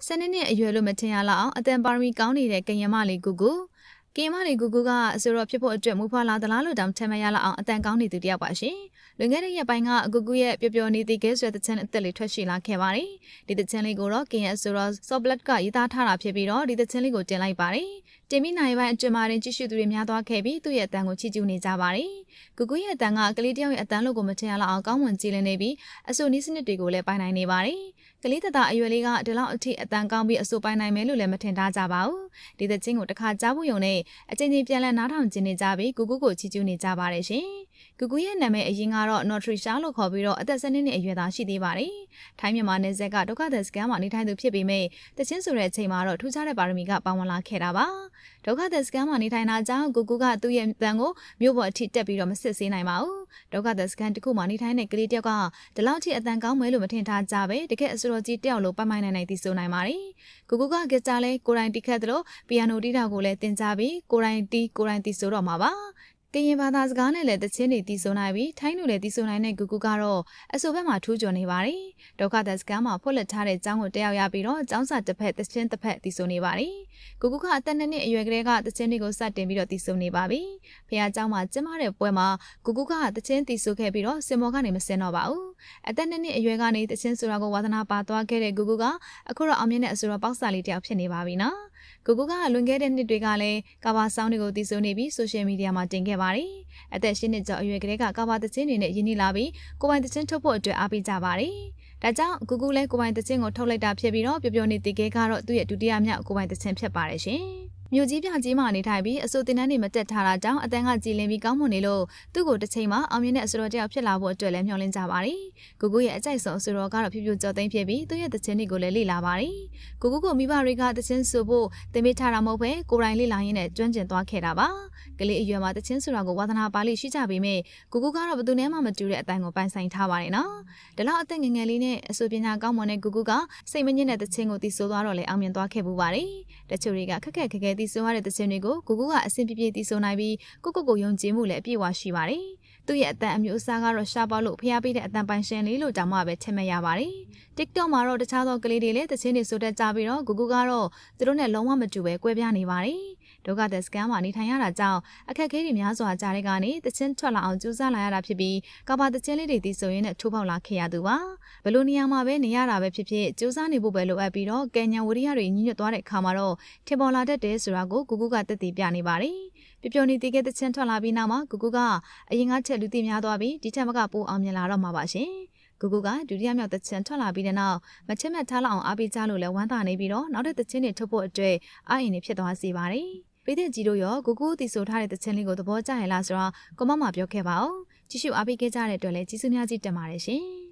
စနေနေ့အရွယ်လို့မထင်ရလောက်အောင်အတန်ပါရမီကောင်းနေတဲ့ကရင်မလေးကူကူကရင်မလေးကူကူကဆိုတော့ဖြစ်ဖို့အတွက်မူဖွာလာသလားလို့တောင်ထင်မရလောက်အောင်အတန်ကောင်းနေသူတယောက်ပါရှင်လွန်ခဲ့တဲ့ရက်ပိုင်းကကူကူရဲ့ပျော်ပျော်နေသေးကဲဆိုတဲ့သချင်းအသက်လေးထွက်ရှိလာခဲ့ပါတယ်ဒီသချင်းလေးကိုတော့ကရင်ဆိုတော့ Soft Blood ကရေးသားထားတာဖြစ်ပြီးတော့ဒီသချင်းလေးကိုတင်လိုက်ပါတယ်တင်ပြီးနိုင်ပိုင်းအတွင်မာရင်ကြည့်ရှုသူတွေများသွားခဲ့ပြီးသူ့ရဲ့အတန်ကိုချီးကျူးနေကြပါတယ်ကူကူရဲ့အတန်ကကလေးတယောက်ရဲ့အတန်လို့ကိုမထင်ရလောက်အောင်ကောင်းမွန်ကြည်လင်နေပြီးအဆိုနီးစနစ်တွေကိုလည်းပိုင်နိုင်နေပါတယ်ကလေးတသားအရွယ်လေးကဒီလောက်အထိအတန်ကောင်းပြီးအဆိုပိုင်နိုင်မယ်လို့လည်းမထင်ထားကြပါဘူးဒီသချင်းကိုတစ်ခါကြားဖို့ယုံနဲ့အချိန်ချင်းပြန်လဲနားထောင်ကျင်နေကြပြီးကူကူကိုချီးကျူးနေကြပါတယ်ရှင်ကူကူရဲ့နာမည်အရင်ကတော့ Notrisha လို့ခေါ်ပြီးတော့အသက်12နှစ်အရွယ်သားရှိသေးပါတယ်ထိုင်းမြန်မာနယ်စပ်ကဒုက္ခသည်စခန်းမှာနေထိုင်သူဖြစ်ပေမဲ့သချင်းဆိုတဲ့အချိန်မှာတော့ထူးခြားတဲ့ပါရမီကပါဝင်လာခဲ့တာပါဒုက္ခသည်စခန်းမှာနေထိုင်တာကြောင့်ကူကူကသူ့ရဲ့အတန်ကိုမြို့ပေါ်အထိတက်ပြီးတော့မစစ်ဆေးနိုင်ပါဘူးဒုက္ခသည်စခန်းတစ်ခုမှာနေထိုင်တဲ့ကလေးတယောက်ကဒီလောက်ထိအတန်ကောင်းမယ်လို့မထင်ထားကြပဲတကယ်အစိုးရကြီးတယောက်လိုပိုင်ပိုင်နိုင်နိုင်သိဆိုနိုင်ပါတယ်ကူကူကဂစ်တာလဲကိုယ်တိုင်တီးခတ်တယ်လို့ပီယာနိုတီးတာကိုလည်းသင်ကြားပြီးကိုယ်တိုင်တီးဆိုတော့မှာပါကရင်ဘာသာစကားနဲ့လည်းတချင်းတွေတီးဆိုနိုင်ပြီးထိုင်းလူလည်းတီးဆိုနိုင်တဲ့ကူကူကတော့အဆိုဘက်မှာထူးချွန်နေပါတယ်ဒုက္ခသည်စခန်းမှာဖွက်လက်ထားတဲ့ကျောင်းကိုတက်ရောက်ရပြီးတော့ကျောင်းစာတစ်ဖက်တချင်းတစ်ဖက်တီးဆိုနေပါတယ်ကူကူကအသက်2နှစ်အရွယ်ကလေးကတချင်းတွေကိုစတင်ပြီးတော့တီးဆိုနေပါပြီဖခင်ကျောင်းမှာကျင်းပတဲ့ပွဲမှာကူကူကတချင်းတီးဆိုခဲ့ပြီးတော့စင်မော်ကနေမစင်တော့ပါဘူးအသက်2နှစ်အရွယ်ကနေတချင်းဆိုတာကိုဝါသနာပါသွားခဲ့တဲ့ကူကူကအခုတော့အောင်မြင်တဲ့အဆိုတော်ပေါက်စာလေးတယောက်ဖြစ်နေပါပြီနော်ကူကူကလွန်ခဲ့တဲ့နှစ်တွေကလည်းကာဘာဆောင်းတွေကိုတည်ဆိုနေပြီးဆိုရှယ်မီဒီယာမှာတင်ခဲ့ပါတယ်။အသက်10နှစ်ကျော်အရွယ်ကလေးကကာဘာသချင်းတွေနဲ့ရင်းနှီးလာပြီးကိုပိုင်သချင်းထုတ်ဖို့အတွက်အားပေးကြပါတယ်။ဒါကြောင့်ကူကူလည်းကိုပိုင်သချင်းကိုထုတ်လိုက်တာဖြစ်ပြီးတော့ပျော်ပျော်နေတည်ခဲ့ကတော့သူ့ရဲ့ဒုတိယမြောက်ကိုပိုင်သချင်းဖြစ်ပါတယ်ရှင်။မြို့ကြီးပြကြီးမှာနေထိုင်ပြီးအစိုးတင်တန်းတွေမတက်ထားတာကြောင့်အတန်းကကြည်လင်ပြီးကောင်းမွန်နေလို့သူ့ကိုတစ်ချိန်မှာအောင်မြင်တဲ့အစိုးရတယောက်ဖြစ်လာဖို့အတွက်လည်းမျှော်လင့်ကြပါတယ်။ကူကူရဲ့အကြိုက်ဆုံးအစိုးရကတော့ဖြူဖြူကြော်သိမ်းဖြစ်ပြီးသူ့ရဲ့သချင်းတွေကိုလည်းလေ့လာပါတယ်။ကူကူကိုမိဘတွေကသချင်းဆိုဖို့သင်ပေးထားတာမဟုတ်ပဲကိုယ်တိုင်လေ့လာရင်းနဲ့ကျွမ်းကျင်သွားခဲ့တာပါ။ကလေးအရွယ်မှာသချင်းဆိုတာကိုဝါသနာပါလိရှိကြပေမဲ့ကူကူကတော့ဘယ်သူနဲ့မှမတူတဲ့အတိုင်းကိုပိုင်ဆိုင်ထားပါတယ်နော်။ဒါလောက်အသက်ငယ်ငယ်လေးနဲ့အစိုးပညာကောင်းမွန်တဲ့ကူကူကစိတ်မညစ်တဲ့သချင်းကိုသိဆိုသွားတော့လေအောင်မြင်သွားခဲ့ပူပါတယ်။တချို့တွေကခက်ခက်ခဲခဲသိဆိုရတဲ့သချင်းတွေကိုကူကူကအဆင်ပြေပြေသိဆိုနိုင်ပြီးကိုယုံကြည်မှုလည်းအပြည့်အဝရှိပါတယ်။သူ့ရဲ့အတန်အမျိုးအစားကတော့ရှားပေါလို့ဖျားပေးတဲ့အတန်ပိုင်ရှင်လေးလို့တောင်မှပဲထင်မှတ်ရပါတယ်။ TikTok မှာတော့တခြားသောကလေးတွေလည်းသချင်းတွေဆိုတတ်ကြပြီးတော့ကူကူကတော့သူတို့နဲ့လုံးဝမတူပဲကွဲပြားနေပါတယ်။ဒုက္ခသည်စခန်းမှာနေထိုင်ရတာကြောင့်အခက်အခဲတွေများစွာကြားတဲ့ကနေသချင်းထွက်လာအောင်ကြိုးစားလာရတာဖြစ်ပြီးကာဘာသချင်းလေးတွေသိဆိုရင်းနဲ့ထိုးပေါက်လာခဲ့ရသူပါ။ဘယ်လိုနေရာမှာပဲနေရတာပဲဖြစ်ဖြစ်ကြိုးစားနေဖို့ပဲလိုအပ်ပြီးတော့ကယ်ညာဝရိယတွေညှိညွတ်သွားတဲ့အခါမှာတော့ထင်ပေါ်လာတတ်တယ်ဆိုတာကိုကူကူကသက်သေပြနေပါတယ်။ပျော်နေသေးတဲ့သချင်းထွက်လာပြီးနောက်မှာကူကူကအရင်ကချက်လူသိများသွားပြီးဒီထက်မကပိုအောင်မြင်လာတော့မှာပါရှင်။ကူကူကဒုတိယမြောက်သချင်းထွက်လာပြီးတဲ့နောက်မချစ်မက်ထားလောက်အောင်အားပေးကြလို့လည်းဝမ်းသာနေပြီးတော့နောက်တဲ့သချင်းတွေထုတ်ဖို့အတွက်အားအင်တွေဖြစ်သွားစေပါတယ်။ပြည်သက်ကြီးတို့ရောကူကူတီဆိုထားတဲ့သချင်းလေးကိုသဘောကျရလားဆိုတော့ကွန်မန့်မှာပြောခဲ့ပါဦး။ကြည့်ရှုအားပေးခဲ့ကြတဲ့အတွက်လည်းကျေးဇူးများကြီးတင်ပါတယ်ရှင်။